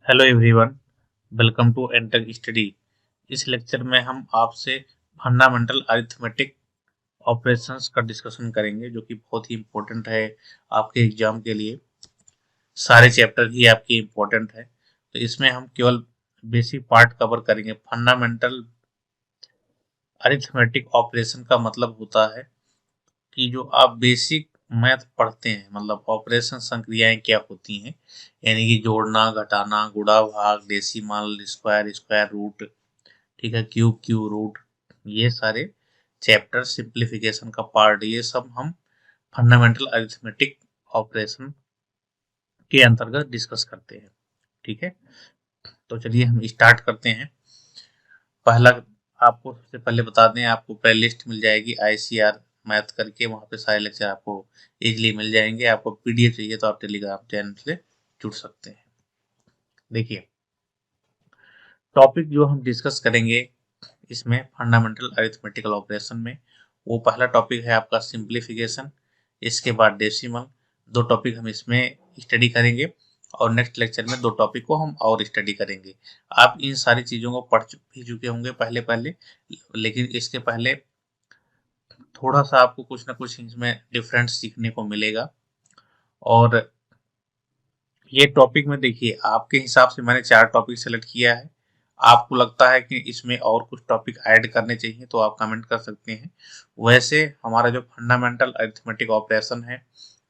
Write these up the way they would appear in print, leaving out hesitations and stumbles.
Hello everyone, welcome to Entech Study. इस lecture में हम आपसे फंडामेंटल अरिथमेटिक ऑपरेशंस का डिस्कशन करेंगे, जो कि बहुत ही इम्पोर्टेंट है आपके एग्जाम के लिए। सारे चैप्टर ही आपके इम्पोर्टेंट है, तो इसमें हम केवल बेसिक पार्ट कवर करेंगे। फंडामेंटल अरिथमेटिक ऑपरेशन का मतलब होता है कि जो आप बेसिक मैथ पढ़ते हैं, मतलब ऑपरेशन संक्रियाएं क्या होती हैं, यानी कि जोड़ना, घटाना, गुणा, भाग, डेसिमल, स्क्वायर, स्क्वायर रूट, ठीक है, क्यूब, क्यूब रूट, ये सारे चैप्टर, सिंप्लीफिकेशन का पार्ट, ये सब हम फंडामेंटल अरिथमेटिक ऑपरेशन के अंतर्गत डिस्कस करते हैं। ठीक है, तो चलिए हम स्टार्ट करते हैं। पहला, आपको सबसे पहले बता दें, आपको प्लेलिस्ट मिल जाएगी ICR मैथ करके, वहाँ पे सारे लेक्चर आपको इजीली मिल जाएंगे। आपको PDF चाहिए तो आप टेलीग्राम चैनल से जुड़ सकते हैं। देखिए, टॉपिक जो हम डिस्कस करेंगे इसमें फंडामेंटल अरिथमेटिकल ऑपरेशन में, वो पहला टॉपिक है आपका सिंप्लीफिकेशन, इसके बाद डेसिमल। दो टॉपिक हम इसमें स्टडी करेंगे और नेक्स्ट लेक्चर में दो टॉपिक को हम और स्टडी करेंगे। आप इन सारी चीज़ों को पढ़ भी चुके होंगे पहले पहले, लेकिन इसके पहले थोड़ा सा आपको कुछ ना कुछ इसमें डिफरेंस सीखने को मिलेगा। और ये टॉपिक में देखिए, आपके हिसाब से मैंने 4 टॉपिक सेलेक्ट किया है। आपको लगता है कि इसमें और कुछ टॉपिक ऐड करने चाहिए तो आप कमेंट कर सकते हैं। वैसे हमारा जो फंडामेंटल अरिथमेटिक ऑपरेशन है,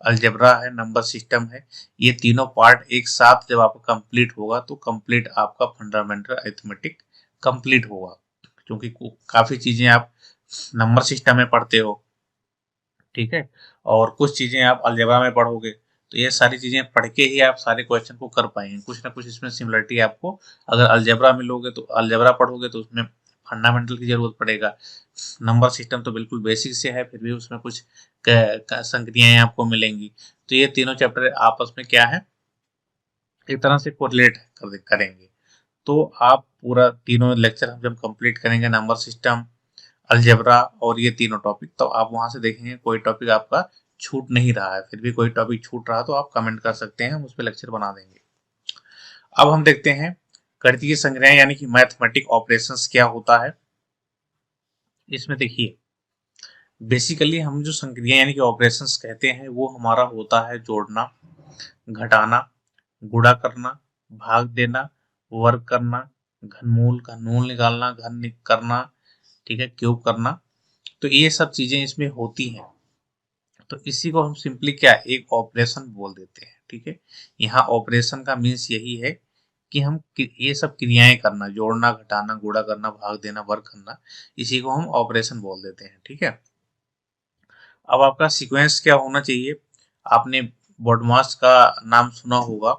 अलजेब्रा है, नंबर सिस्टम है, ये तीनों पार्ट एक साथ जब आपका कंप्लीट होगा तो कंप्लीट आपका फंडामेंटल अरिथमेटिक कंप्लीट होगा। क्योंकि काफ़ी चीज़ें आप नंबर सिस्टम में पढ़ते हो, ठीक है, और कुछ चीजें आप अलजेब्रा में पढ़ोगे, तो ये सारी चीजें पढ़ के ही आप सारे क्वेश्चन को कर पाएंगे। कुछ ना कुछ इसमें सिमिलरिटी आपको, अगर अलजेब्रा में लोगे तो अलजेब्रा पढ़ोगे तो उसमें फंडामेंटल की जरूरत पड़ेगा। नंबर सिस्टम तो बिल्कुल बेसिक से है, फिर भी उसमें कुछ संक्रियाएं आपको मिलेंगी। तो ये तीनों चैप्टर आपस में क्या है, एक तरह से कोरिलेट करेंगे। तो आप पूरा तीनों लेक्चर हम जब कंप्लीट करेंगे, नंबर सिस्टम, अलजेब्रा और ये तीनों टॉपिक, तो आप वहां से देखेंगे कोई टॉपिक आपका छूट नहीं रहा है। फिर भी कोई टॉपिक छूट रहा तो आप कमेंट कर सकते हैं, हम उस पर लेक्चर बना देंगे। अब हम देखते हैं गणितीय संक्रियाएं यानी कि मैथमेटिक ऑपरेशंस क्या होता है। इसमें देखिए, बेसिकली हम जो संक्रिया यानी कि ऑपरेशंस कहते हैं, वो हमारा होता है जोड़ना, घटाना, गुणा करना, भाग देना, वर्ग करना, घनमूल घनमूल निकालना, करना, ठीक है, क्यूब करना। तो ये सब चीजें इसमें होती हैं। तो इसी को हम सिंपली क्या, एक ऑपरेशन बोल देते हैं। ठीक है, यहाँ ऑपरेशन का मीन्स यही है कि हम ये सब क्रियाएं करना, जोड़ना, घटाना, गुणा करना, भाग देना, वर्ग करना, इसी को हम ऑपरेशन बोल देते हैं। ठीक है, अब आपका सीक्वेंस क्या होना चाहिए, आपने बॉडमास का नाम सुना होगा,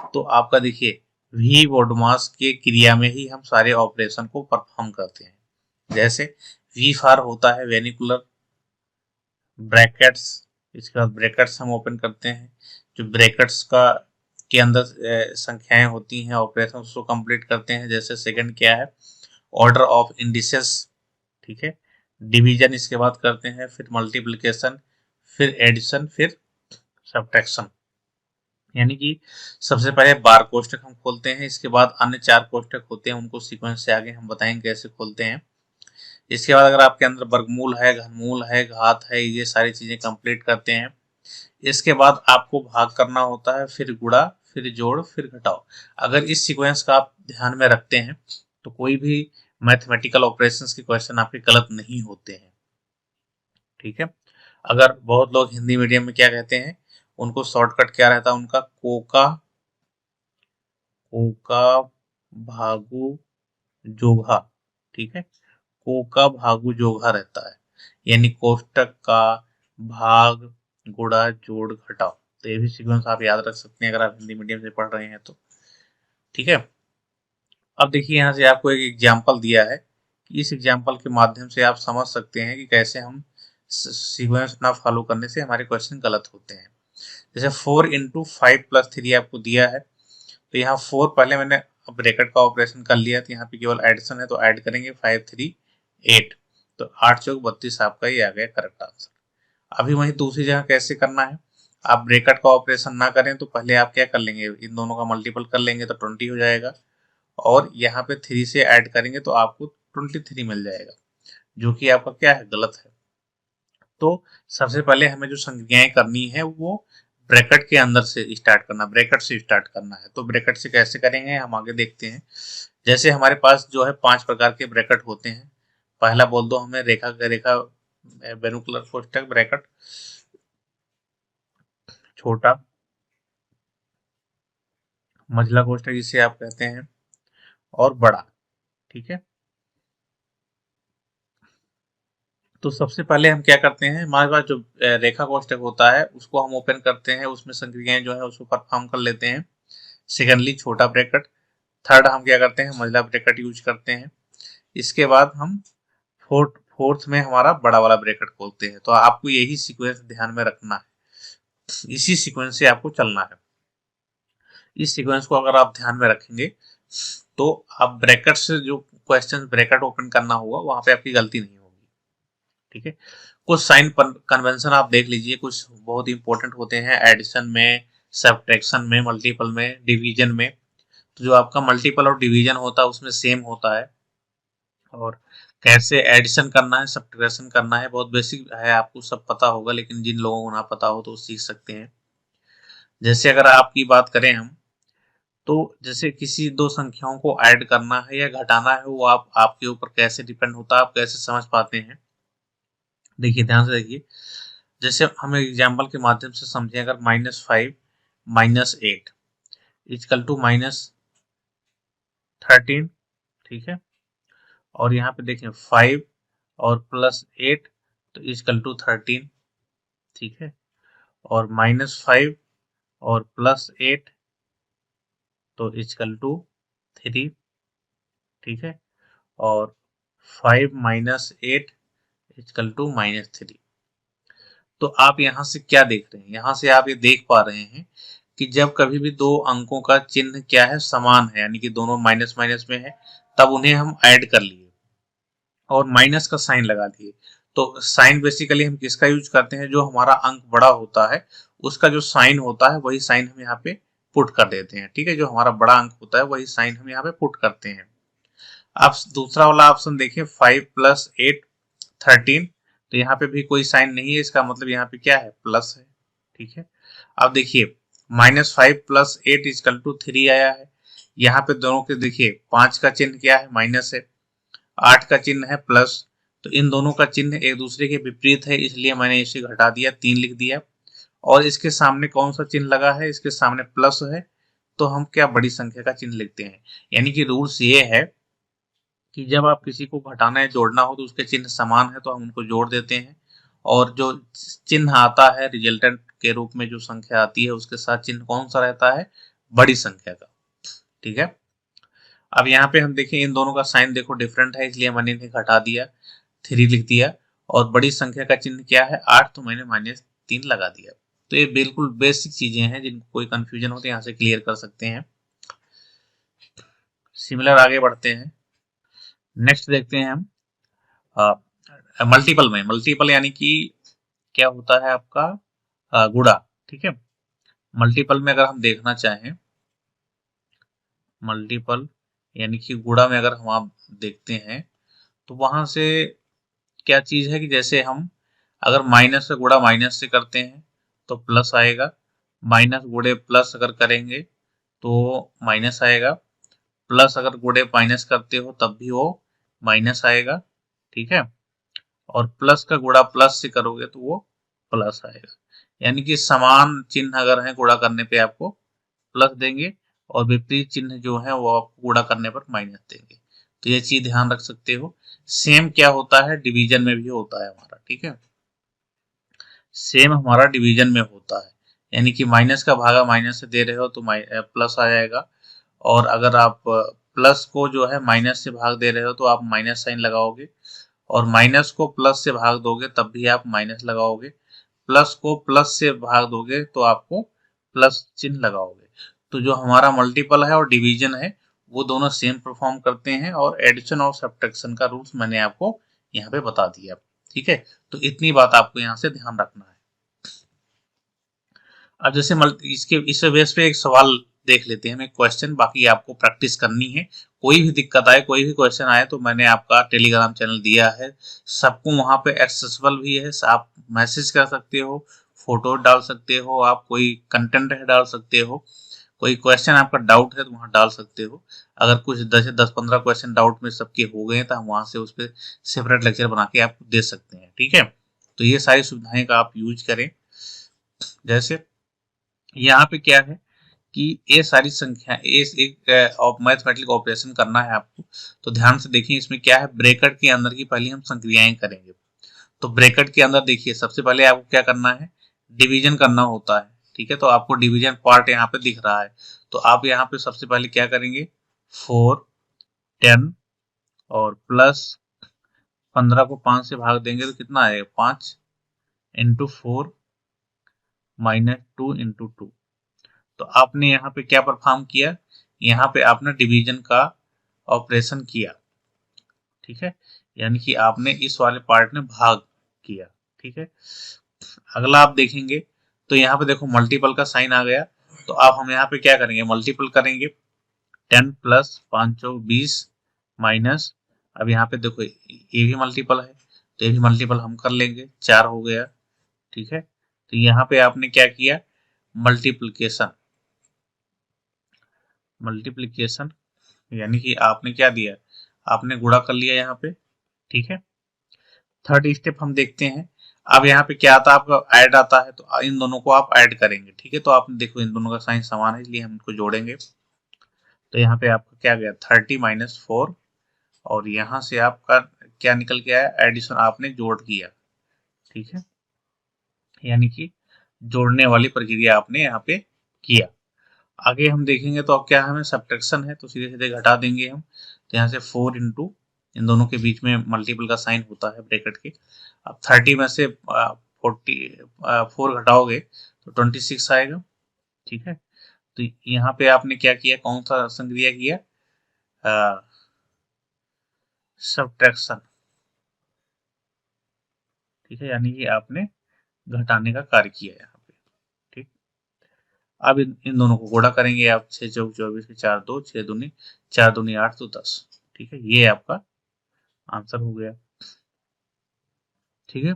तो आपका देखिए, वी बॉडमास के क्रिया में ही हम सारे ऑपरेशन को परफॉर्म करते हैं। जैसे वी फॉर होता है वेनिकुलर ब्रैकेट्स, इसके बाद ब्रैकेट्स हम ओपन करते हैं, जो ब्रैकेट्स का के अंदर संख्याएं होती हैं, ऑपरेशन उसको कंप्लीट करते हैं। जैसे सेकंड क्या है, ऑर्डर ऑफ इंडिसेस, ठीक है, डिवीजन इसके बाद करते हैं, फिर मल्टीप्लिकेशन, फिर एडिशन, फिर सब्ट्रैक्शन। यानी कि सबसे पहले बार कोष्ठक हम खोलते हैं, इसके बाद अन्य 4 कोष्ठक होते हैं, उनको सीक्वेंस से आगे हम बताएंगे कैसे खोलते हैं। इसके बाद अगर आपके अंदर वर्गमूल है, घनमूल है, घात है, ये सारी चीजें कंप्लीट करते हैं। इसके बाद आपको भाग करना होता है, फिर गुणा, फिर जोड़, फिर घटाओ। अगर इस सीक्वेंस का आप ध्यान में रखते हैं तो कोई भी मैथमेटिकल ऑपरेशंस के क्वेश्चन आपके गलत नहीं होते हैं। ठीक है, अगर बहुत लोग हिंदी मीडियम में क्या कहते हैं, उनको शॉर्टकट क्या रहता है उनका, कोका कोका भागु जोघा, ठीक है, कोका भागु जोघा रहता है, यानी कोष्टक का भाग, गुणा, जोड़, घटाओ। तो ये भी सीक्वेंस आप याद रख सकते हैं अगर आप हिंदी मीडियम से पढ़ रहे हैं तो। ठीक है, अब देखिए यहाँ से आपको एक एग्जाम्पल दिया है, कि इस एग्जाम्पल के माध्यम से आप समझ सकते हैं कि कैसे हम सीक्वेंस ना फॉलो करने से हमारे क्वेश्चन गलत होते हैं। जैसे 4 × 5 + 3 आपको दिया है, तो यहाँ 4 पहले मैंने ब्रैकेट का ऑपरेशन कर लिया, तो यहाँ पे केवल एडिशन है तो ऐड करेंगे, 5 3 8, तो 8 चौक 32 आपका ये आ गया करेक्ट आंसर। अभी वहीं दूसरी जगह कैसे करना है, आप ब्रैकेट का ऑपरेशन ना करें तो पहले आप क्या कर लेंगे, इन दोनों का मल्टीपल कर लेंगे तो 20 हो जाएगा, और यहाँ पे 3 से ऐड करेंगे तो आपको 23 मिल जाएगा, जो कि आपका क्या है, गलत है। तो सबसे पहले हमें जो संक्रियाएं करनी है वो ब्रैकेट के अंदर से स्टार्ट करना, ब्रैकेट से स्टार्ट करना है। तो ब्रैकेट से कैसे करेंगे हम आगे देखते हैं। जैसे हमारे पास जो है 5 प्रकार के ब्रैकेट होते हैं। पहला बोल दो हमें रेखा बेनुकुलर कोष्ठक ब्रैकेट, छोटा मझला कोष्ठक जिसे आप कहते हैं, और बड़ा। ठीक है, तो सबसे पहले हम क्या करते हैं, हमारे पास जो रेखा कोष्ठक होता है उसको हम ओपन करते हैं, उसमें संक्रियाएं जो है उसको परफॉर्म कर लेते हैं। सेकेंडली छोटा ब्रैकेट, थर्ड हम क्या करते हैं, मझला ब्रैकेट यूज करते हैं। इसके बाद हम फोर्थ में हमारा बड़ा वाला ब्रैकेट खोलते हैं। तो आपको यही सीक्वेंस ध्यान में रखना है, इसी सीक्वेंस से आपको चलना है। इस सीक्वेंस को अगर आप ध्यान में रखेंगे तो आप ब्रैकेट से जो क्वेश्चन ब्रैकेट ओपन करना होगा वहां पे आपकी गलती नहीं होगी। ठीक है, कुछ साइन कन्वेंशन आप देख लीजिए, कुछ बहुत इंपॉर्टेंट होते हैं एडिशन में, सब्ट्रैक्शन में, मल्टीपल में, डिवीजन में। तो जो आपका मल्टीपल और डिवीजन होता है उसमें सेम होता है, और कैसे एडिशन करना है, सब्ट्रैक्शन करना है, बहुत बेसिक है, आपको सब पता होगा, लेकिन जिन लोगों को ना पता हो तो सीख सकते हैं। जैसे अगर आपकी बात करें हम, तो जैसे किसी दो संख्याओं को ऐड करना है या घटाना है, वो आपके ऊपर कैसे डिपेंड होता है, आप कैसे समझ पाते हैं। देखिए ध्यान से देखिए, जैसे हम एग्जाम्पल के माध्यम से समझें, अगर -5 -8 इजकल टू -13, ठीक है, और यहाँ पे देखें 5 और +8 तो इजकल टू 13, ठीक है, और -5 और +8 तो इजकल टू 3, ठीक है, और 5 -8 इजकल टू -3। तो आप यहाँ से क्या देख रहे हैं, यहाँ से आप ये देख पा रहे हैं कि जब कभी भी दो अंकों का चिन्ह क्या है, समान है, यानी कि दोनों माइनस माइनस में है, तब उन्हें हम ऐड कर लिए और माइनस का साइन लगा दिए। तो साइन बेसिकली हम किसका यूज करते हैं, जो हमारा अंक बड़ा होता है उसका जो साइन होता है वही साइन हम यहाँ पे पुट कर देते हैं। ठीक है, जो हमारा बड़ा अंक होता है वही साइन हम यहाँ पे पुट करते हैं। अब दूसरा वाला ऑप्शन देखिए, 5 + 8 13, तो यहाँ पे भी कोई साइन नहीं है, इसका मतलब यहाँ पे क्या है, प्लस है। ठीक है, अब देखिए -5 + 8 इजकल टू 3 आया है। यहाँ पे दोनों के देखिए 5 का चिन्ह क्या है, माइनस है, 8 का चिन्ह है प्लस, तो इन दोनों का चिन्ह एक दूसरे के विपरीत है, इसलिए मैंने इसे घटा दिया, 3 लिख दिया। और इसके सामने कौन सा चिन्ह लगा है, इसके सामने प्लस है, तो हम क्या बड़ी संख्या का चिन्ह लिखते हैं। यानी कि रूल्स ये है कि जब आप किसी को घटाना या जोड़ना हो तो उसके चिन्ह समान है तो हम उनको जोड़ देते हैं, और जो चिन्ह आता है रिजल्टेंट के रूप में, जो संख्या आती है उसके साथ चिन्ह कौन सा रहता है, बड़ी संख्या का। ठीक है, अब यहाँ पे हम देखें इन दोनों का साइन देखो डिफरेंट है, इसलिए मैंने इन्हें घटा दिया, 3 लिख दिया, और बड़ी संख्या का चिन्ह क्या है, 8, तो मैंने -3 लगा दिया। तो ये बिल्कुल बेसिक चीजें हैं, जिनको कोई कंफ्यूजन हो तो यहाँ से क्लियर कर सकते हैं। सिमिलर आगे बढ़ते हैं, नेक्स्ट देखते हैं हम मल्टीपल में। मल्टीपल यानी कि क्या होता है आपका, गुणा। ठीक है, मल्टीपल में अगर हम देखना चाहें, मल्टीपल यानी कि गुणा में अगर हम आप देखते हैं तो वहां से क्या चीज है कि जैसे हम अगर माइनस से गुणा माइनस से करते हैं तो प्लस आएगा, माइनस गुणे प्लस अगर करेंगे तो माइनस आएगा, प्लस अगर गुणे माइनस करते हो तब भी वो माइनस आएगा। ठीक है, और प्लस का गुणा प्लस से करोगे तो वो प्लस आएगा। यानी कि समान चिन्ह अगर है गुणा करने पे आपको प्लस देंगे, और विपरीत चिन्ह जो है वो आपको गुणा करने पर माइनस देंगे। तो ये चीज ध्यान रख सकते हो। सेम क्या होता है, डिवीजन में भी होता है हमारा। ठीक है, सेम हमारा डिवीजन में होता है, यानी कि माइनस का भागा माइनस से दे रहे हो तो प्लस आ जाएगा, और अगर आप प्लस को जो है माइनस से भाग दे रहे हो तो आप माइनस साइन लगाओगे, और माइनस को प्लस से भाग दोगे तब भी आप माइनस लगाओगे, प्लस को प्लस से भाग दोगे तो आपको प्लस चिन्ह लगाओगे। तो जो हमारा मल्टीपल है और डिवीजन है वो दोनों सेम परफॉर्म करते हैं, और एडिशन और सब्ट्रैक्शन का रूल्स मैंने आपको यहाँ पे बता दिया। ठीक है, तो इतनी बात आपको यहाँ से ध्यान रखना है। अब जैसे इसके इस बेस पे एक सवाल देख लेते हैं, हम एक क्वेश्चन, बाकी आपको प्रैक्टिस करनी है। कोई भी दिक्कत आए, कोई भी क्वेश्चन आए तो मैंने आपका टेलीग्राम चैनल दिया है, सबको वहां पे एक्सेसिबल भी है, आप मैसेज कर सकते हो, फोटो डाल सकते हो, आप कोई कंटेंट है डाल सकते हो, कोई क्वेश्चन आपका डाउट है तो वहां डाल सकते हो। अगर कुछ 10-15 क्वेश्चन डाउट में सबके हो गए तो हम वहां से उस पर सेपरेट लेक्चर बना के आपको दे सकते हैं, ठीक है। तो ये सारी सुविधाएं का आप यूज करें। जैसे यहाँ पे क्या है कि ये सारी संख्या एक मैथमेटिकल ऑपरेशन करना है आपको, तो ध्यान से देखिए इसमें क्या है, ब्रैकेट के अंदर की पहले हम संक्रियाएं करेंगे। तो ब्रैकेट के अंदर देखिए सबसे पहले आपको क्या करना है, डिवीजन करना होता है, ठीक है। तो आपको डिवीजन पार्ट यहाँ पे दिख रहा है, तो आप यहाँ पे सबसे पहले क्या करेंगे, 4, 10 और प्लस 15 को 5 से भाग देंगे तो कितना आएगा, 5 इंटू 4 माइनस 2 इंटू 2। तो आपने यहाँ पे क्या परफॉर्म किया, यहाँ पे आपने डिवीजन का ऑपरेशन किया, ठीक है, यानी कि आपने इस वाले पार्ट में भाग किया, ठीक है। अगला आप देखेंगे तो यहाँ पे देखो मल्टीपल का साइन आ गया, तो आप हम यहाँ पे क्या करेंगे, मल्टीपल करेंगे, 10 प्लस 5 20 माइनस, अब यहाँ पे देखो ये भी मल्टीपल है तो ये भी मल्टीपल हम कर लेंगे, 4 हो गया, ठीक है। तो यहाँ पे आपने क्या किया, मल्टीप्लिकेशन, मल्टीप्लिकेशन यानी कि आपने क्या दिया, आपने गुणा कर लिया यहाँ पे, ठीक है। थर्ड स्टेप हम देखते हैं। अब यहाँ पे क्या आता है, आपका ऐड आता है, तो इन दोनों को आप ऐड करेंगे, ठीक है। तो आपने देखो इन दोनों का साइन समान है इसलिए हम इनको जोड़ेंगे। तो यहाँ पे आपका क्या गया, 30 माइनस 4, और यहाँ से आपका क्या निकल के आया, एडिशन आपने जोड़ किया, ठीक है, यानी कि जोड़ने वाली प्रक्रिया आपने यहाँ पे किया। आगे हम देखेंगे तो अब क्या हमें सब्ट्रैक्शन है, तो सीधे सीधे घटा देंगे हम, तो यहाँ से 4 इंटू, इन दोनों के बीच में मल्टीपल का साइन होता है ब्रैकेट के। अब 30 में से 4 घटाओगे तो 26 आएगा, ठीक है। तो यहाँ पे आपने क्या किया, कौन सा संक्रिया किया, सब्ट्रैक्शन, ठीक है, यानी कि आपने घटाने का कार्य किया यहाँ पे, ठीक। अब इन दोनों को गुणा करेंगे आप, 6 चौक 24 के 4 2, 6 दूनी 4 दूनी 8 तो 10, ठीक है, ये आपका आंसर हो गया, ठीक है।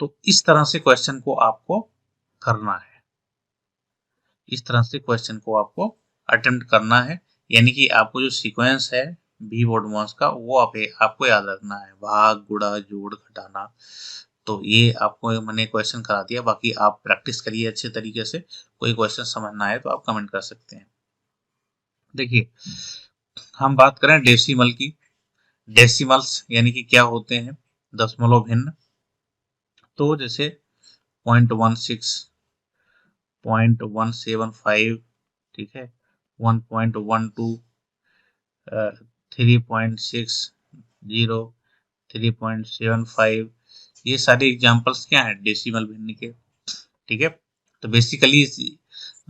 तो इस तरह से क्वेश्चन को आपको करना है, इस तरह से क्वेश्चन को आपको अटेम्प्ट करना है, यानी कि आपको जो सीक्वेंस है भी बोर्ड का वो आपको याद रखना है, भाग गुणा जोड़ घटाना। तो ये आपको मैंने क्वेश्चन करा दिया, बाकी आप प्रैक्टिस करिए अच्छे तरीके से, कोई क्वेश्चन समझ ना आए तो आप कमेंट कर सकते हैं। देखिए हम बात करें डेसिमल की, डेसिमल्स यानी कि क्या होते हैं, दशमलव भिन्न। तो जैसे 0.16, 0.175, ठीक है, 1.12, 3.60, 3.75, ये सारे एग्जाम्पल्स क्या हैं डेसिमल भिन्न के, ठीक है। तो बेसिकली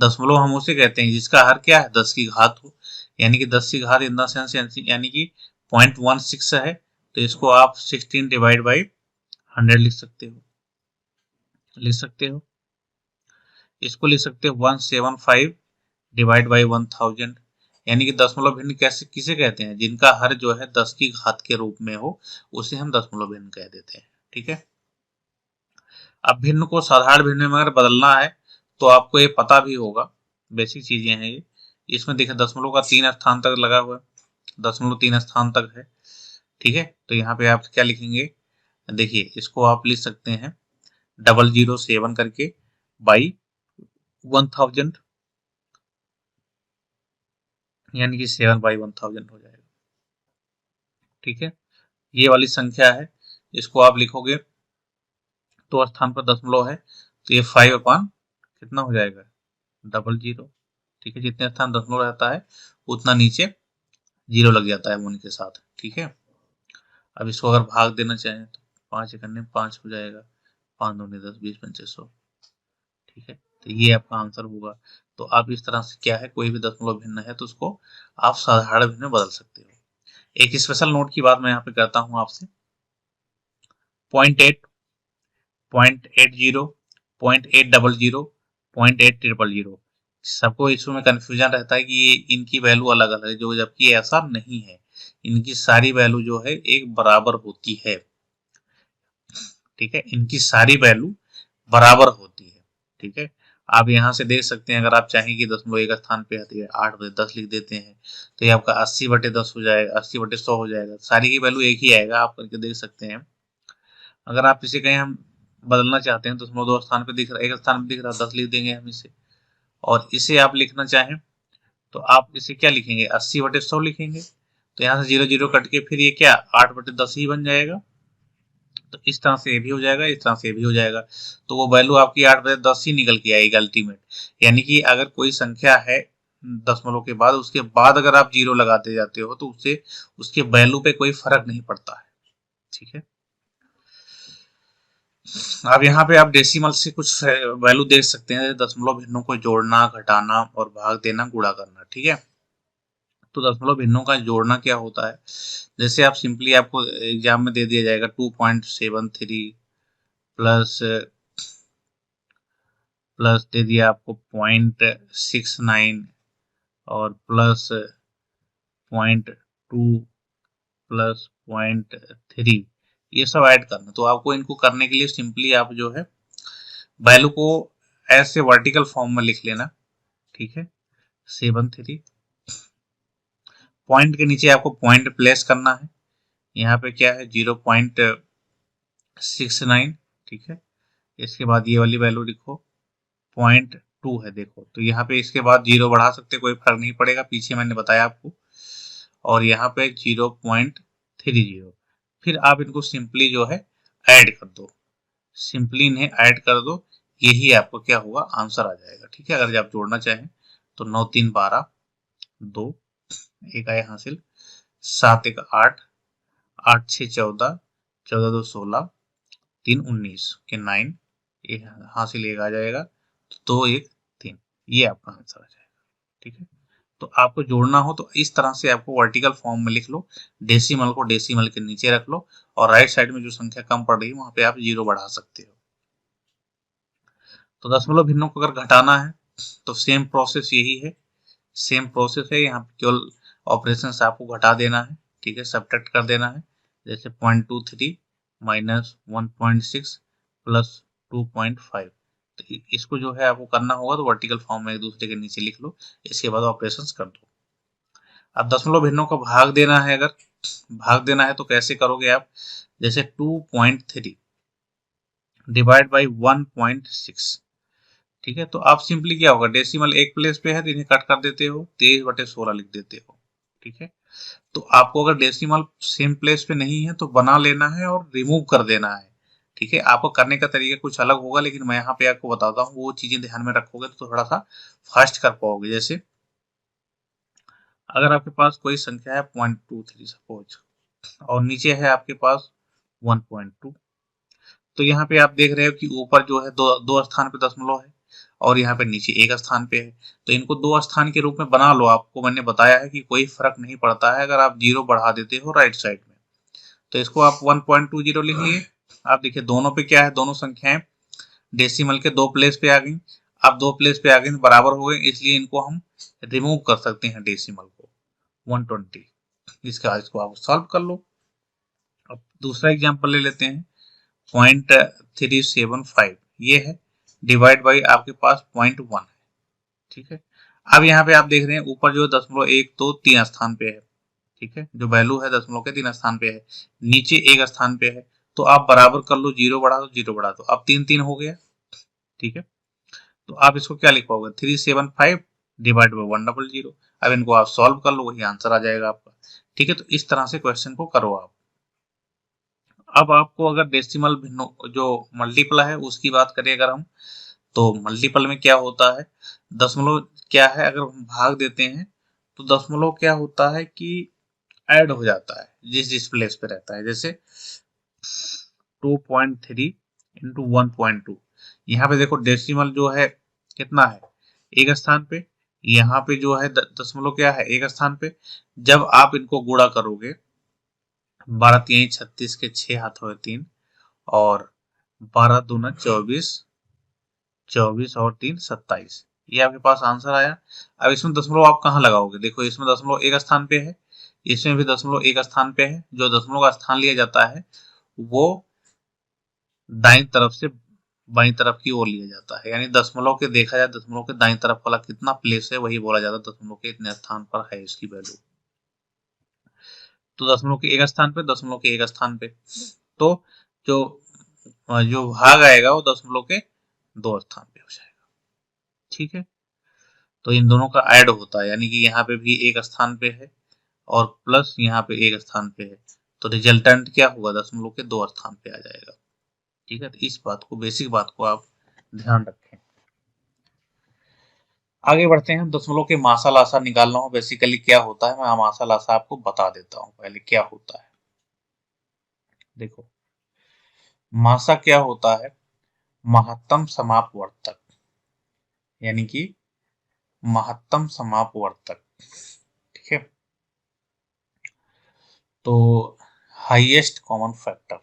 दशमलव हम उसे कहते हैं जिसका हर क्या है 10 की घात हो, यानी कि 10 की घात इन द सेंस यानी कि 0.16 है तो इसको आप 16 डिवाइड बाई 100 लिख सकते हो, इसको लिख सकते हो 175 डिवाइड बाई 1000, यानी कि दशमलव भिन्न कैसे किसे कहते हैं, जिनका हर जो है 10 की घात के रूप में हो उसे हम दशमलव भिन्न कह देते हैं, ठीक है। अब भिन्न को साधारण भिन्न में अगर बदलना है तो आपको ये पता भी होगा, बेसिक चीजें हैं ये। इसमें देखिए दशमलव का 3 स्थान तक लगा हुआ है, दशमलव 3 स्थान तक है, ठीक है। तो यहाँ पे आप क्या लिखेंगे, देखिए इसको आप लिख सकते हैं 007 करके बाई 1000, यानी कि 7/1000 हो जाएगा, ठीक है। ये वाली संख्या है, इसको आप लिखोगे तो स्थान पर दशमलव है तो ये 5 अपान कितना हो जाएगा, 00, ठीक है। जितने स्थान दशमलव रहता है उतना नीचे 0 लग जाता है उनके साथ, ठीक है। अब इसको अगर भाग देना चाहें तो 5 1 5 हो जाएगा, 5 दूनी 10 20 25 100, ठीक है। तो ये आपका आंसर होगा। तो आप इस तरह से क्या है, कोई भी दशमलव भिन्न है तो उसको आप साधारण भिन्न में बदल सकते हो। एक स्पेशल नोट की बात मैं यहाँ पे करता हूँ आपसे, 0.8, 0.80, 0.800, 0.8000। सबको इसमें कंफ्यूजन रहता है कि ये इनकी वैल्यू अलग अलग है, जो जबकि ऐसा नहीं है। इनकी सारी वैल्यू जो है एक बराबर होती है। ठीक है, इनकी सारी वैल्यू बराबर होती है। ठीक है, आप यहाँ से देख सकते हैं, अगर आप चाहें कि 10 स्थान पे आती है 8/10 लिख देते हैं, तो ये आपका 80/10 हो जाएगा, 80/100 हो जाएगा। सारी की वैल्यू एक ही आएगा, आप करके देख सकते हैं। अगर आप इसे कहीं हम बदलना चाहते हैं, 2 स्थान पे दिख रहा है, एक स्थान पे दिख रहा है, 10 लिख देंगे हम इसे। और इसे आप लिखना चाहें तो आप इसे क्या लिखेंगे, 80/100 लिखेंगे। तो यहाँ से 0 0 कट के फिर ये क्या 8/10 ही बन जाएगा। तो इस तरह से ये भी हो जाएगा, इस तरह से ये भी हो जाएगा। तो वो वैल्यू आपकी 8/10 ही निकल के आएगी अल्टीमेट। यानी कि अगर कोई संख्या है दशमलव के बाद, उसके बाद अगर आप 0 लगाते जाते हो तो उससे उसके वैल्यू पे कोई फर्क नहीं पड़ता है। ठीक है, अब यहाँ पे आप डेसिमल से कुछ वैल्यू देख सकते हैं, दशमलव भिन्नों को जोड़ना, घटाना और भाग देना, गुणा करना। ठीक है, तो दशमलव भिन्नों का जोड़ना क्या होता है, जैसे आप सिंपली, आपको एग्जाम में दे दिया जाएगा 2.73 प्लस प्लस दे दिया आपको 0.69 और प्लस 0.2 प्लस 0.3, ये सब ऐड करना। तो आपको इनको करने के लिए सिंपली आप जो है वैल्यू को ऐसे वर्टिकल फॉर्म में लिख लेना। ठीक है, 73 पॉइंट के नीचे आपको पॉइंट प्लेस करना है। यहाँ पे क्या है 0.69। ठीक है, इसके बाद ये वाली वैल्यू लिखो 0.2 है। देखो, तो यहाँ पे इसके बाद 0 बढ़ा सकते, कोई फर्क नहीं पड़ेगा, पीछे मैंने बताया आपको। और यहाँ पे 0.30, फिर आप इनको सिंपली जो है ऐड कर दो, सिंपली इन्हें ऐड कर दो, यही आपको क्या होगा, आंसर आ जाएगा। ठीक है, अगर आप जोड़ना चाहें तो 9 3 12, 2 एक आए हासिल, 7 1 8, 8 6 14, 14 2 16, 3 19 के 9, ये हासिल एक आ जाएगा, तो 2 1 3, ये आपका आंसर आ जाएगा। ठीक है, तो आपको जोड़ना हो तो इस तरह से आपको वर्टिकल फॉर्म में लिख लो, डेसिमल को डेसिमल के नीचे रख लो, और राइट साइड में जो संख्या कम पड़ रही है वहां पे आप 0 बढ़ा सकते हो। तो दशमलव भिन्नों को अगर घटाना है तो सेम प्रोसेस यही है, सेम प्रोसेस है। यहाँ पे केवल ऑपरेशन से आपको घटा देना है। ठीक है, सब्ट्रैक्ट कर देना है, जैसे 0.23 माइनस 1.6 प्लस 2.5। तो इसको जो है आपको करना होगा तो वर्टिकल फॉर्म में एक दूसरे के नीचे लिख लो, इसके बाद ऑपरेशन कर दो। अब दशमलव भिन्नों को भाग देना है, अगर भाग देना है तो कैसे करोगे आप, जैसे 2.3 डिवाइड बाई 1.6। ठीक है, तो आप सिंपली क्या होगा, डेसिमल एक प्लेस पे है तो इन्हें कट कर देते हो, 23/16 लिख देते हो। ठीक है, तो आपको अगर डेसिमल सेम प्लेस पे नहीं है तो बना लेना है और रिमूव कर देना है। ठीक है, आपको करने का तरीका कुछ अलग होगा, लेकिन मैं यहाँ पे आपको बताता हूँ, वो चीजें ध्यान में रखोगे तो थोड़ा सा फास्ट कर पाओगे। जैसे अगर आपके पास कोई संख्या है 0.23 सपोज, और नीचे है आपके पास 1.2, तो यहाँ पे आप देख रहे हो कि ऊपर जो है दो स्थान पे दशमलव है और यहाँ पे नीचे एक स्थान पे है, तो इनको 2 स्थान के रूप में बना लो। आपको मैंने बताया है कि कोई फर्क नहीं पड़ता है अगर आप 0 बढ़ा देते हो राइट साइड में। तो इसको आप 1.20 लिख लिए। आप देखिए दोनों पे क्या है, दोनों संख्याएं डेसिमल के 2 प्लेस पे आ गई। अब 2 प्लेस पे आ गई बराबर हो गए, इसलिए इनको हम रिमूव कर सकते हैं डेसिमल को 120। इसके बाद इसको आप सॉल्व कर लो। अब दूसरा एग्जाम्पल ले लेते हैं 0.375, ये है, डिवाइड बाई आपके पास 0.1 है। ठीक है, अब यहाँ पे आप देख रहे हैं ऊपर जो 0.123 स्थान पे है। ठीक है, जो वैल्यू है दशमलव के 3 स्थान पे है, नीचे एक स्थान पे है, तो आप बराबर कर लो, 0 बढ़ा दो, 0 बढ़ा दो, अब 3 3 हो गया। ठीक है, तो आप इसको क्या लिखोगे, 375 डिवाइड बाई 100। अब इनको आप सॉल्व कर लो, वही आंसर आ जाएगा आपका। ठीक है, तो इस तरह से क्वेश्चन को करो आप। अब आपको अगर डेसिमल भिन्नों जो मल्टीपल है उसकी बात करें अगर हम, तो मल्टीपल में क्या होता है, दशमलव क्या है, अगर हम भाग देते हैं तो दशमलव क्या होता है कि ऐड हो जाता है जिस जिस प्लेस पे रहता है। जैसे 2.3 इंटू 1.2, यहाँ पे देखो डेसिमल जो है कितना है, एक स्थान पे, यहाँ पे जो है दशमलव क्या है, एक स्थान पे। जब आप इनको गुणा करोगे, 12 3 36 के 6 हाथ हुए 3, और 12 दूना 24, 24 और 3 27, ये आपके पास आंसर आया। अब इसमें दशमलव आप कहाँ लगाओगे? देखो इसमें दशमलव एक स्थान पे है, इसमें भी दशमलव एक स्थान पे है। जो दशमलव का स्थान लिया जाता है वो दाईं तरफ से बाईं तरफ की ओर लिया जाता है, यानी दशमलव के देखा जाए दशमलव के दाईं तरफ वाला कितना प्लेस है वही बोला जाता है दशमलव के इतने स्थान पर है इसकी वैल्यू। तो दशमलव के एक स्थान पे, दशमलव के एक स्थान पे, तो जो जो भाग आएगा वो दशमलव के 2 स्थान पे हो जाएगा। ठीक है, तो इन दोनों का ऐड होता है, यानी कि यहाँ पे भी एक स्थान पे है और प्लस यहाँ पे एक स्थान पे है, तो रिजल्टेंट क्या होगा? दशमलव के 2 स्थान पे आ जाएगा। ठीक है, तो इस बात को, बेसिक बात को आप ध्यान रखें। आगे बढ़ते हैं। दशमलव के मासा लासा निकालना हो बेसिकली क्या होता है, मैं मासा लासा आपको बता देता हूँ पहले क्या होता है। देखो मासा क्या होता है? महत्तम समापवर्तक, यानी कि महत्तम समापवर्तक। ठीक है, तो हाईएस्ट कॉमन फैक्टर।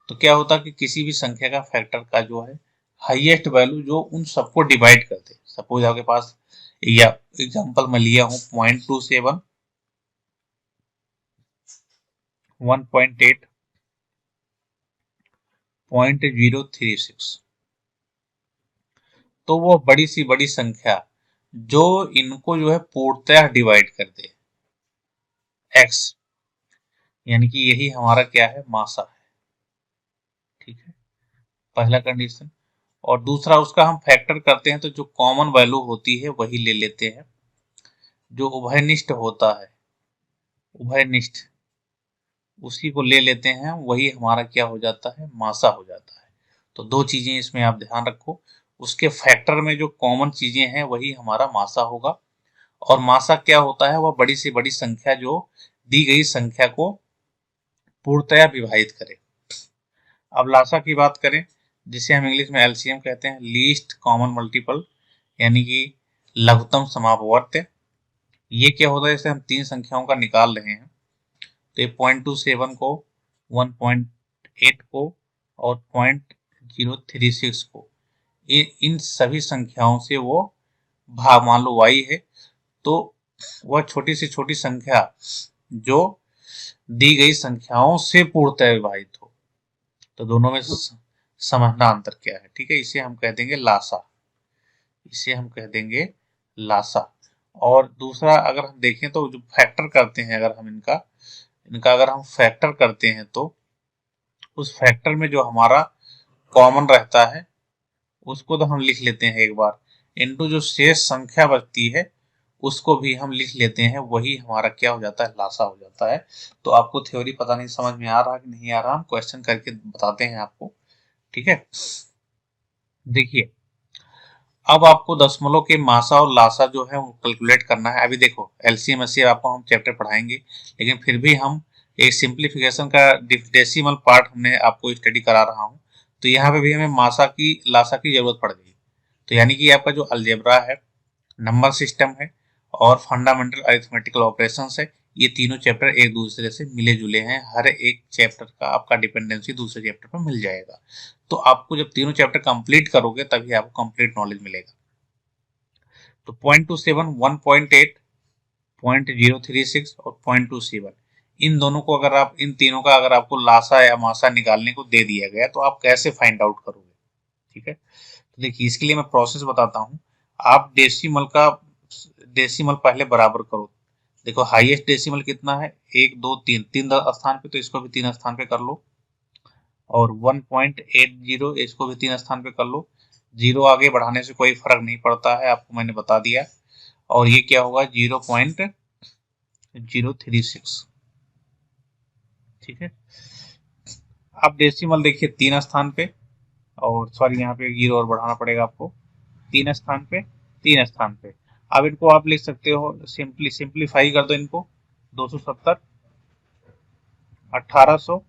तो क्या होता है कि किसी भी संख्या का फैक्टर का जो है हाईएस्ट वैल्यू जो उन सबको डिवाइड कर दे। सपोज आपके पास या एग्जांपल मैं लिया हूं 0.27, 1.8, 0.036, तो वो बड़ी सी बड़ी संख्या जो इनको जो है पूर्णतः डिवाइड कर दे x, यानी कि यही हमारा क्या है? मासा है। ठीक है, पहला कंडीशन। और दूसरा उसका हम फैक्टर करते हैं तो जो कॉमन वैल्यू होती है वही ले लेते हैं। जो उभयनिष्ठ होता है, उभयनिष्ठ, उसी को ले लेते हैं, वही हमारा क्या हो जाता है? मासा हो जाता है। तो दो चीजें इसमें आप ध्यान रखो, उसके फैक्टर में जो कॉमन चीजें हैं वही हमारा मासा होगा। और मासा क्या होता है? वह बड़ी से बड़ी संख्या जो दी गई संख्या को पूर्णतया विभाजित करे। अब लासा की बात करें, जिसे हम इंग्लिश में एलसीएम कहते हैं, लीस्ट कॉमन मल्टीपल, यानी कि लघुत्तम समापवर्त्य। ये क्या होता है? जैसे हम तीन संख्याओं का निकाल रहे हैं तो 0.27 को, 1.8 को और 0.036 को, इन सभी संख्याओं से वो भाग, मान लो y है, तो वह छोटी से छोटी संख्या जो दी गई संख्याओं से पूर्णतः विभाजित हो। तो दोनों में समझना अंतर क्या है। ठीक है, इसे हम कह देंगे लासा, इसे हम कह देंगे लासा। और दूसरा अगर हम देखें तो जो फैक्टर करते हैं, अगर हम इनका अगर हम फैक्टर करते हैं तो उस फैक्टर में जो हमारा कॉमन रहता है उसको तो हम लिख लेते हैं एक बार, इनटू जो शेष संख्या बचती है उसको भी हम लिख लेते हैं, वही हमारा क्या हो जाता है? लासा हो जाता है। तो आपको थ्योरी पता नहीं समझ में आ रहा कि नहीं आ रहा, हम क्वेश्चन करके बताते हैं आपको। ठीक है, देखिए अब आपको दशमलव के मासा और लासा जो है वो कैलकुलेट करना है। अभी देखो एलसीएम एचसीएफ आपको हम चैप्टर पढ़ाएंगे, लेकिन फिर भी हम एक सिंप्लीफिकेशन का डेसिमल पार्ट हमने आपको स्टडी करा रहा हूँ, तो यहाँ पे भी हमें मासा की लासा की जरूरत पड़ गई। तो यानी कि आपका जो अलजेब्रा है, नंबर सिस्टम है और फंडामेंटल अरिथमेटिकल ऑपरेशंस है, ये तीनों चैप्टर एक दूसरे से मिले जुले हैं। हर एक चैप्टर का आपका डिपेंडेंसी दूसरे चैप्टर पर मिल जाएगा। तो आपको जब तीनों चैप्टर कंप्लीट करोगे तभी आपको कंप्लीट नॉलेज मिलेगा। तो 0.27, 1.8, 0.036 और 0.27, इन दोनों को अगर आप, इन तीनों का अगर आपको लासा या मासा निकालने को दे दिया गया तो आप कैसे फाइंड आउट करोगे? ठीक है, तो देखिए इसके लिए मैं प्रोसेस बताता हूँ। आप डेसिमल पहले बराबर करो। देखो हाईएस्ट डेसिमल कितना है? 1 2 3, तीन स्थान पे, तो इसको भी 3 स्थान पे कर लो। और 1.80 इसको भी 3 स्थान पे कर लो। जीरो आगे बढ़ाने से कोई फर्क नहीं पड़ता है, आपको मैंने बता दिया। और ये क्या होगा? 0.036। ठीक है, अब डेसिमल देखिए 3 स्थान पे, और सॉरी यहाँ पे जीरो और बढ़ाना पड़ेगा आपको, 3 स्थान पे, 3 स्थान पे। अब इनको आप लिख सकते हो, सिंप्लीफाई कर दो इनको, 270, 1800,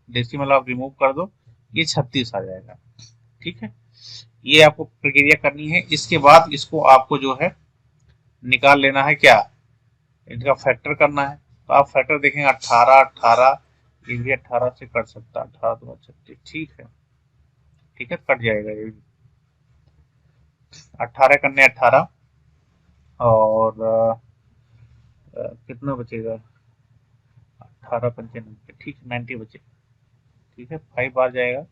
डेसिमल आप रिमूव कर दो, ये 36 आ जाएगा। ठीक है, ये आपको प्रक्रिया करनी है। इसके बाद इसको आपको जो है निकाल लेना है, क्या? इनका फैक्टर करना है। तो आप फैक्टर देखेंगे 18, 18, ये भी 18 से कट सकता है, 18 2 36। ठीक है, ठीक है, कट जाएगा ये भी। 18 करने 18 और कितना बचेगा, 18 पंचे 90, ठीक है 90 बचे, ठीक है 5 बार जाएगा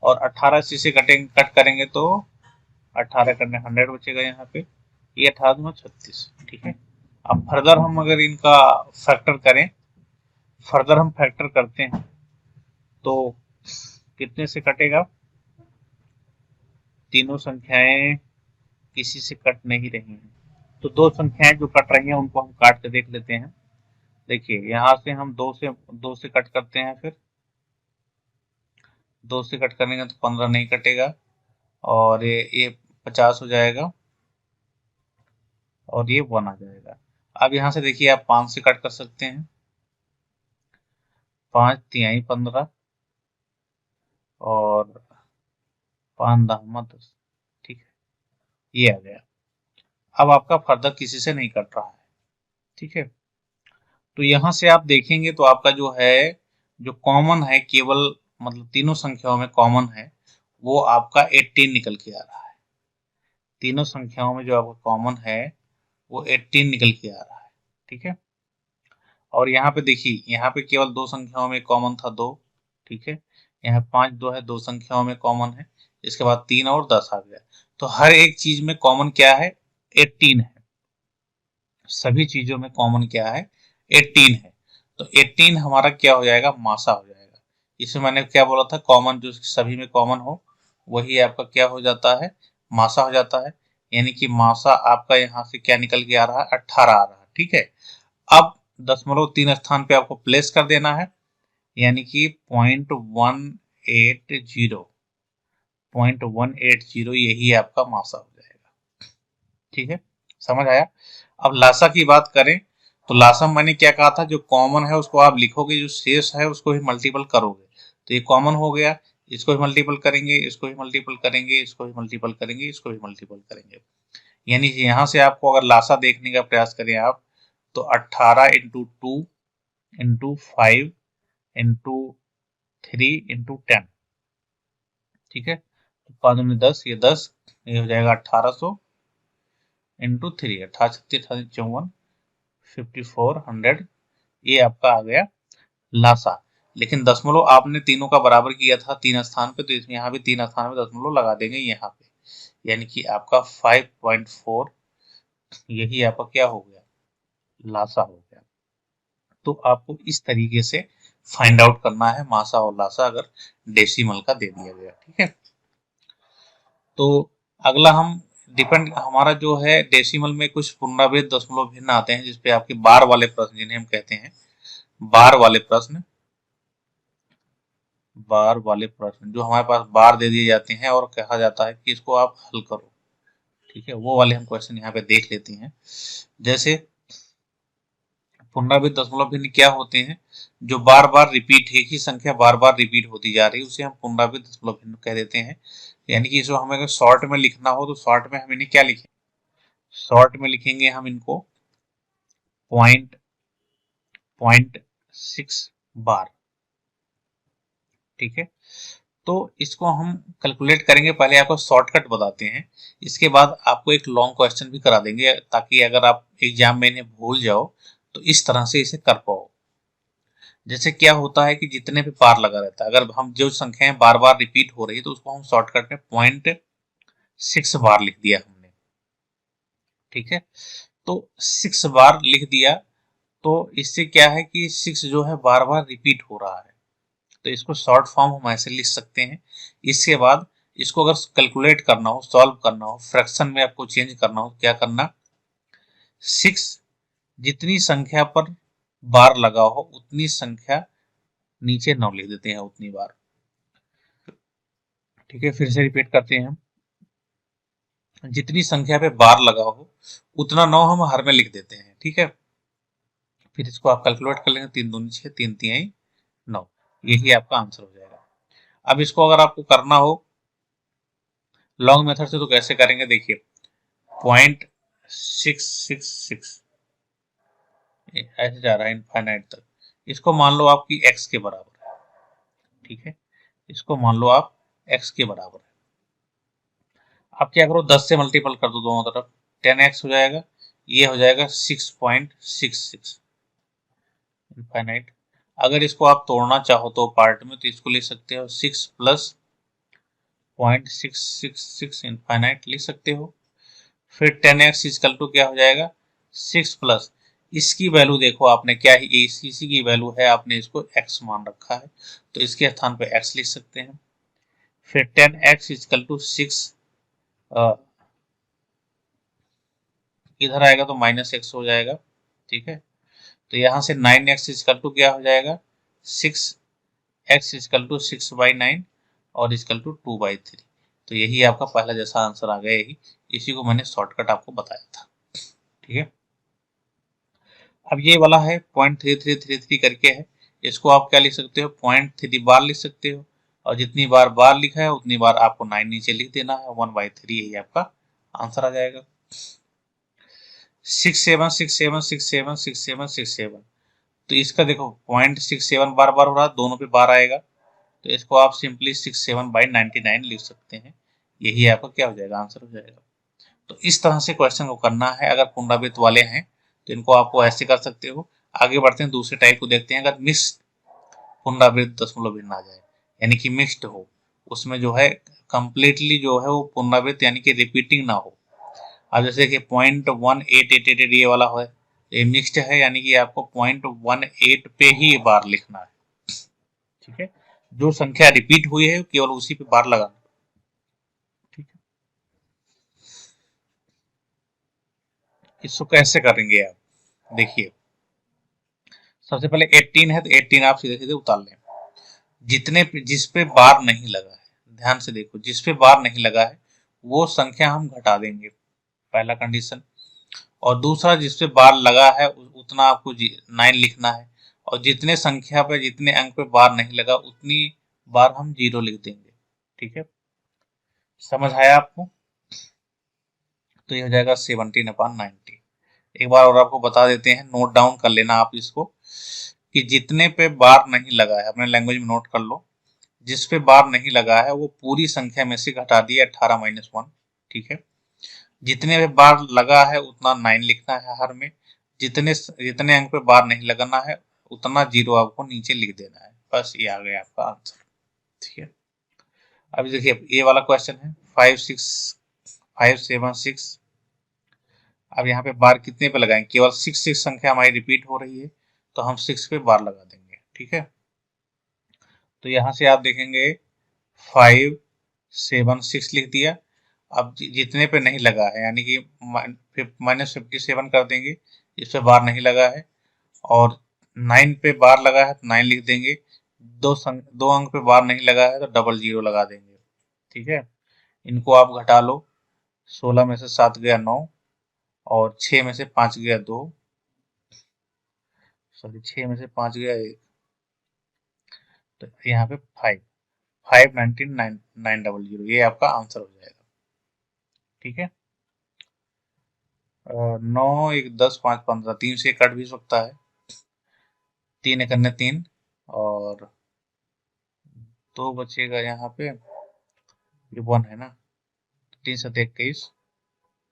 और 18 इसी से कट करेंगे तो 18 करने 100 बचेगा यहाँ पे, ये 18 दूना 36, ठीक है। अब फर्दर हम अगर इनका फैक्टर करें, फर्दर हम फैक्टर करते हैं तो कितने से कटेगा, तीनों संख्याएं किसी से कट नहीं रही हैं, तो दो संख्याएं जो कट रही हैं उनको हम काट के देख लेते हैं। देखिए यहाँ से हम दो से कट करते हैं, फिर 2 से कट करेंगे तो 15 नहीं कटेगा और ये 50 हो जाएगा और ये 1 आ जाएगा। अब यहाँ से देखिए आप 5 से कट कर सकते हैं, 5 तिहाई 15 और 5 दहमा 10, ठीक है ये आ गया। अब आपका फर्दर किसी से नहीं कट रहा है, ठीक है। तो यहाँ से आप देखेंगे तो आपका जो है, जो कॉमन है केवल, मतलब तीनों संख्याओं में कॉमन है वो आपका 18 निकल के आ रहा है। तीनों संख्याओं में जो आपका कॉमन है वो 18 निकल के आ रहा है, ठीक है। और यहाँ पे देखिए, यहाँ पे केवल दो संख्याओं में कॉमन था 2, ठीक है। यहाँ 5 2 है, दो संख्याओं में कॉमन है, इसके बाद 3 और 10 आ गया। तो हर एक चीज में कॉमन क्या है, 18 है। सभी चीजों में कॉमन क्या है, 18 है। तो 18 हमारा क्या हो जाएगा, मासा हो जाएगा। इसमें मैंने क्या बोला था, कॉमन जो सभी में कॉमन हो वही आपका क्या हो जाता है, मासा हो जाता है। यानी कि मासा आपका यहाँ से क्या निकल के आ रहा है, 18 आ रहा है, ठीक है। अब 0.3 स्थान पे आपको प्लेस कर देना है, यानी कि 0.180 यही आपका मासा हो जाएगा, ठीक है। समझ आया। अब लासा की बात करें तो लासा मैंने क्या कहा था, जो कॉमन है उसको आप लिखोगे, जो शेष है उसको ही मल्टीपल करोगे। तो ये कॉमन हो गया, इसको भी मल्टीपल करेंगे, इसको भी मल्टीपल करेंगे, इसको भी मल्टीपल करेंगे, इसको भी मल्टीपल करेंगे। यानी कि यहाँ से आपको अगर लासा देखने का प्रयास करें आप, तो 18 इंटू 2 इंटू 5 इंटू 3 इंटू 10, ठीक है। 5 में 10, ये 10, ये हो जाएगा 1800 इंटू 3, 18 5400, ये आपका आ गया लासा। लेकिन दशमलव आपने तीनों का बराबर किया था 3 स्थान पे, तो इसमें यहाँ भी 3 स्थान पे दशमलव लगा देंगे यहाँ पे, यानी कि आपका 5.4 यही आपका क्या हो गया, लासा हो गया। तो आपको इस तरीके से फाइंड आउट करना है मासा और लासा, अगर डेसिमल का दे दिया गया, ठीक है। तो अगला हम डिपेंड, हमारा जो है डेसिमल में कुछ पुनरावृत्त दशमलव भिन्न आते हैं, जिसपे आपके बार वाले प्रश्न, जिन्हें हम कहते हैं बार वाले प्रश्न, बार वाले प्रश्न जो हमारे पास बार दे दिए जाते हैं और कहा जाता है कि इसको आप हल करो, ठीक है। वो वाले हम क्वेश्चन यहाँ पे देख लेते हैं। जैसे पुनरावृत्त दशमलव भिन्न क्या होते हैं, जो बार बार रिपीट, एक ही संख्या बार बार रिपीट होती जा रही है, उसे हम पुनरावृत्त दशमलव भिन्न कह देते हैं। यानी कि इसको हमें अगर शॉर्ट में लिखना हो तो शॉर्ट में हम इन्हें क्या लिखेंगे, शॉर्ट में लिखेंगे हम इनको 0.6 बार, ठीक है। तो इसको हम कैलकुलेट करेंगे, पहले आपको शॉर्टकट बताते हैं, इसके बाद आपको एक लॉन्ग क्वेश्चन भी करा देंगे, ताकि अगर आप एग्जाम में इन्हें भूल जाओ तो इस तरह से इसे कर पाओ। जैसे क्या होता है कि जितने पे बार लगा रहता है, अगर हम जो संख्याएं बार बार रिपीट हो रही है तो उसको हम शॉर्टकट में 0.6 बार लिख दिया हमने, ठीक है। तो 6 बार लिख दिया, तो इससे क्या है कि 6 जो है बार बार रिपीट हो रहा है, तो इसको शॉर्ट फॉर्म हम ऐसे लिख सकते हैं। इसके बाद इसको अगर कैलकुलेट करना हो, सॉल्व करना हो, फ्रैक्शन में आपको चेंज करना हो, क्या करना, 6 जितनी संख्या पर बार लगा हो उतनी संख्या नीचे 9 लिख देते हैं, उतनी बार, ठीक है। फिर से रिपीट करते हैं, जितनी संख्या पे बार लगा हो उतना 9 हम हर में लिख देते हैं, ठीक है। फिर इसको आप कैलकुलेट कर लेंगे, 3 दूनी 6, 3 तिहाई 9, यही आपका आंसर हो जाएगा। अब इसको अगर आपको करना हो लॉन्ग मेथड से तो कैसे करेंगे, देखिए 0.666 ऐसे जा रहा है इनफाइनाइट तक, इसको मान लो आपकी x के बराबर है, ठीक है। इसको मान लो आप x के बराबर है। आप क्या करो 10 से मल्टीपल कर दो दोनों तरफ, 10x हो जाएगा, ये हो जाएगा 6.66 इनफाइनाइट। अगर इसको आप तोड़ना चाहो तो पार्ट में, तो इसको लिख सकते हो 6 प्लस 0.666 इनफाइनाइट लिख सकते हो। फिर 10x इजकल टू क्या हो जाएगा 6 प्लस, इसकी वैल्यू देखो आपने क्या है, इसी की वैल्यू है, आपने इसको x मान रखा है तो इसके स्थान पे x लिख सकते हैं। फिर 10x इजकल टू 6 इधर आएगा तो -x हो जाएगा, ठीक है। तो यहाँ से 9x इजकल टू क्या हो जाएगा 6x इजकल टू 6/9 और इजकल टू 2/3। तो यही आपका पहला जैसा आंसर आ गया, यही इसी को मैंने शॉर्टकट आपको बताया था, ठीक है। अब ये वाला है 0.3333 करके है, इसको आप क्या लिख सकते हो 0.3 बार लिख सकते हो, और जितनी बार बार लिखा है उतनी बार आपको 9 नीचे लिख देना है, 1/3 यही आपका आंसर आ जाएगा। 6 7 6 7 6 7 6 7 6 7, तो इसका देखो 0.67 बार बार हो रहा है, दोनों पे बार आएगा, तो इसको आप सिंपली 67/99 लिख सकते हैं, यही आपका क्या हो जाएगा आंसर हो जाएगा। तो इस तरह से क्वेश्चन को करना है। अगर पुनरावृत्त वाले हैं तो इनको आपको ऐसे कर सकते हो। आगे बढ़ते हैं, दूसरे टाइप को देखते हैं। अगर मिक्स पुनरावृत्त दशमलव भिन्न आ जाए, यानी कि मिक्स्ड हो, उसमें जो है कंप्लीटली जो है वो पुनरावृत्त यानी कि रिपीटिंग ना हो। अब जैसे कि 0.1888 ये वाला है, ये मिक्स्ड है, यानी कि आपको 0.18 पे ही बार लिखना है, ठीक है। जो संख्या रिपीट हुई है केवल उसी पे बार लगाना, ठीक है। इसको कैसे करेंगे आप, देखिए सबसे पहले 18 है तो 18 आप सीधे सीधे उतार लें। जितने जिस पे बार नहीं लगा है, ध्यान से देखो, जिस पे बार नहीं लगा है वो संख्या हम घटा देंगे, पहला कंडीशन। और दूसरा, जिस पे बार लगा है उतना आपको 9 लिखना है, और जितने संख्या पे जितने अंक पे बार नहीं लगा उतनी बार हम 0 लिख देंगे, ठीक है। समझ आया आपको? तो ये हो जाएगा 17/90। एक बार और आपको बता देते हैं, नोट डाउन कर लेना आप इसको, कि जितने पे बार नहीं लगा है अपने लैंग्वेज में नोट कर लो। जिस पे बार नहीं लगा है वो पूरी संख्या में से घटा दिए 18-1, ठीक है। जितने पे बार लगा है उतना 9 लिखना है हर में, जितने जितने अंक पे बार नहीं लगाना है उतना 0 आपको नीचे लिख देना है। बस ये आ गया आपका आंसर, ठीक है। अभी देखिए ये वाला क्वेश्चन है 56576। अब यहाँ पे बार कितने पे लगाएंगे, केवल 6 संख्या हमारी रिपीट हो रही है तो हम 6 पे बार लगा देंगे, ठीक है। तो यहाँ से आप देखेंगे 576 लिख दिया। अब जितने पे नहीं लगा है यानी कि -57 कर देंगे, इस पे बार नहीं लगा है, और 9 पे बार लगा है तो 9 लिख देंगे। दो अंक पे बार नहीं लगा है तो डबल 0 लगा देंगे, ठीक है। इनको आप घटा लो, 16 में से 7 गया 9, और 6 में से 5 गया 2, सॉरी 6 में से 5 गया 1, तो यहाँ पे 519,900 ये आपका आंसर हो जाएगा, ठीक है। 9 1 10 5 15, 3 से कट भी सकता है, 3 एक अन्य 3, और 2 बचेगा यहाँ पे, ये 1 है ना, 3 7 21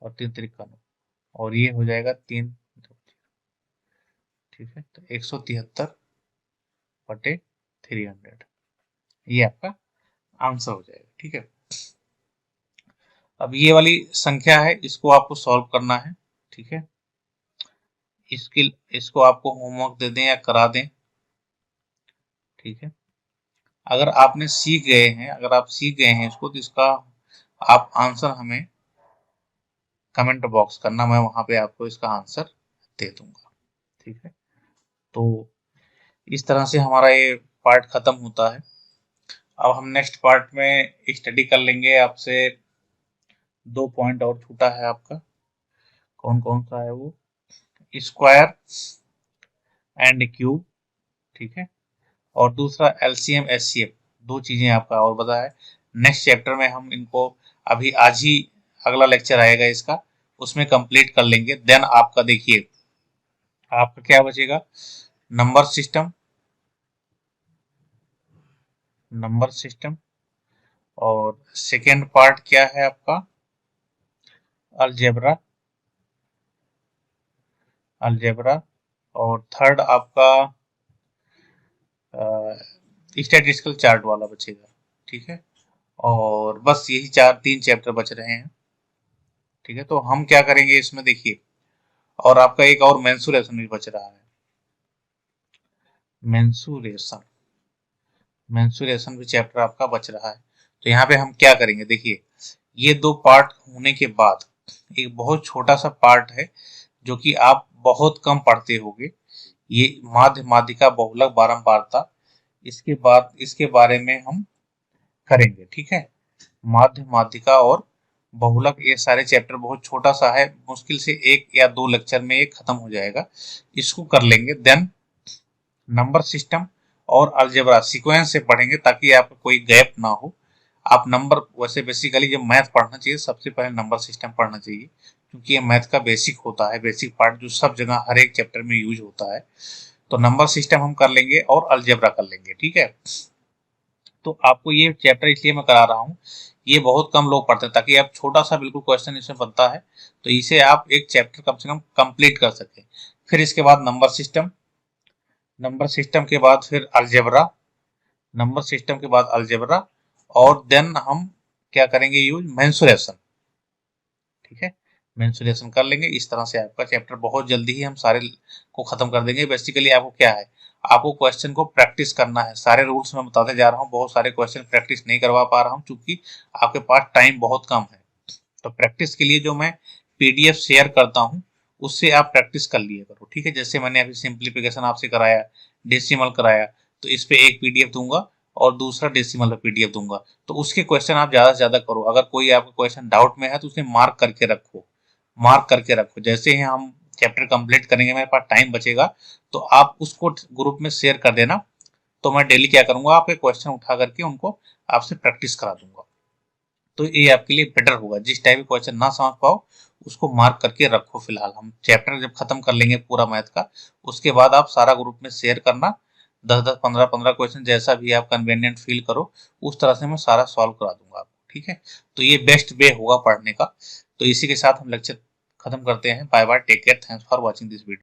और 3 53, और ये हो जाएगा 3, ठीक है। तो 173/300 ये आपका आंसर हो जाएगा, ठीक है। अब ये वाली संख्या है, इसको आपको सॉल्व करना है, ठीक है। इसको आपको होमवर्क दे दें या करा दें, ठीक है। अगर आप सीख गए हैं इसको, तो इसका आप आंसर हमें कमेंट बॉक्स करना, मैं वहां पे आपको इसका आंसर दे दूंगा, ठीक है। तो इस तरह से हमारा ये पार्ट खत्म होता है। अब हम नेक्स्ट पार्ट में स्टडी कर लेंगे। आपसे 2 पॉइंट और छूटा है आपका, कौन कौन सा है वो, स्क्वायर एंड क्यूब, ठीक है, और दूसरा एलसीएम एचसीएफ, 2 चीजें आपका और बता है। नेक्स्ट चैप्टर में हम इनको, अभी आज ही अगला लेक्चर आएगा इसका, उसमें कंप्लीट कर लेंगे। देन आपका देखिए आपका क्या बचेगा, नंबर सिस्टम, और सेकेंड पार्ट क्या है आपका अलजेब्रा, और थर्ड आपका स्टैटिस्टिकल चार्ट वाला बचेगा। ठीक है, और बस यही 3 चैप्टर बच रहे हैं। ठीक है, तो हम क्या करेंगे इसमें देखिए, और आपका एक और मेंसुरेशन भी बच रहा है। मेंसुरेशन भी चैप्टर आपका बच रहा है। तो यहाँ पे हम क्या करेंगे देखिए, ये 2 पार्ट होने के बाद एक बहुत छोटा सा पार्ट है जो कि आप बहुत कम पढ़ते होंगे, ये माध्य माध्यिका बहुलक बारंबारता। इसके बाद इसके बारे में हम करेंगे। ठीक है, माध्य माध्यिका और बहुलक, ये सारे चैप्टर बहुत छोटा सा है, मुश्किल से 1 या 2 लेक्चर में ये खत्म हो जाएगा, इसको कर लेंगे। देन नंबर सिस्टम और अलजेब्रा सीक्वेंस से पढ़ेंगे ताकि आपको कोई गैप ना हो। आप नंबर, वैसे बेसिकली जब मैथ पढ़ना चाहिए सबसे पहले नंबर सिस्टम पढ़ना चाहिए, क्योंकि ये मैथ का बेसिक होता है, बेसिक पार्ट जो सब जगह हर एक चैप्टर में यूज होता है। तो नंबर सिस्टम हम कर लेंगे और अलजेब्रा कर लेंगे। ठीक है, तो आपको ये चैप्टर इसलिए मैं करा रहा हूँ, ये बहुत कम लोग पढ़ते हैं, ताकि आप छोटा सा बिल्कुल क्वेश्चन इसमें बनता है तो इसे आप एक चैप्टर कम से कम कंप्लीट कर सके। फिर इसके बाद नंबर सिस्टम के बाद फिर अलजेब्रा, नंबर सिस्टम के बाद अलजेब्रा, और देन हम क्या करेंगे, यूज मेंसुरेशन। ठीक है, मेंसुरेशन कर लेंगे। इस तरह से आपका चैप्टर बहुत जल्दी ही हम सारे को खत्म कर देंगे। बेसिकली आपको क्या है, आपको क्वेश्चन को प्रैक्टिस करना है। सारे रूल्स मैं बताते जा रहा हूँ, बहुत सारे क्वेश्चन प्रैक्टिस नहीं करवा पा रहा हूँ क्योंकि आपके पास टाइम बहुत कम है। तो प्रैक्टिस के लिए जो मैं पीडीएफ शेयर करता हूँ उससे आप प्रैक्टिस कर लिया करो। ठीक है, जैसे मैंने अभी सिंप्लीफिकेशन आपसे कराया, डेसिमल कराया, तो इस पे एक पीडीएफ दूंगा और दूसरा डेसिमल पीडीएफ दूंगा, तो उसके क्वेश्चन आप ज्यादा से ज्यादा करो। अगर कोई आपका क्वेश्चन डाउट में है तो उसे मार्क करके रखो। जैसे ही हम चैप्टर कंप्लीट करेंगे, मेरे पास टाइम बचेगा, तो आप उसको ग्रुप में शेयर कर देना। तो मैं डेली क्या करूंगा, आपके क्वेश्चन उठा करके उनको आपसे प्रैक्टिस करा दूंगा। तो ये आपके लिए बेटर होगा। जिस टाइप के क्वेश्चन ना समझ पाओ उसको मार्क करके रखो। फिलहाल हम चैप्टर जब खत्म कर लेंगे पूरा मैथ का, उसके बाद आप सारा ग्रुप में शेयर करना। 10-10, 15-15 क्वेश्चन जैसा भी आप कन्वीनियंट फील करो, उस तरह से मैं सारा सॉल्व करा दूंगा आपको। ठीक है, तो ये बेस्ट वे होगा पढ़ने का। तो इसी के साथ हम लेक्चर खत्म करते हैं। Bye bye, take care, thanks for watching this video.